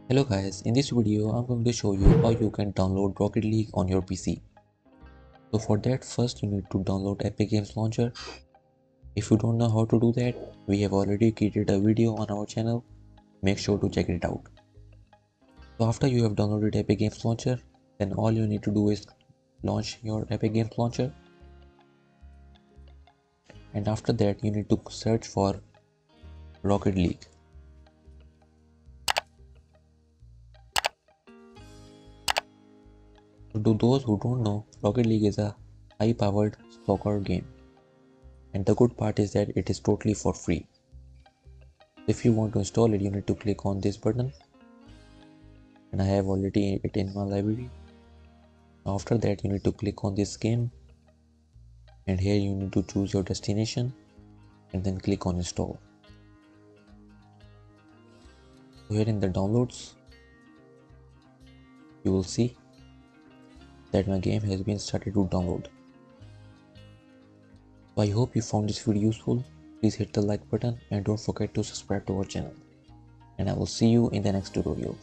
Hello guys, in this video I'm going to show you how you can download Rocket League on your PC. So for that first you need to download Epic Games Launcher. If you don't know how to do that, we have already created a video on our channel, make sure to check it out. So after you have downloaded Epic Games Launcher, then all you need to do is launch your Epic Games Launcher. And after that you need to search for Rocket League. So to those who don't know, Rocket League is a high-powered soccer game. And the good part is that it is totally for free. If you want to install it, you need to click on this button, and I have already it in my library. After that you need to click on this game, and here you need to choose your destination and then click on install. So here in the downloads you will see that my game has been started to download. So I hope you found this video useful. Please hit the like button and don't forget to subscribe to our channel, and I will see you in the next tutorial.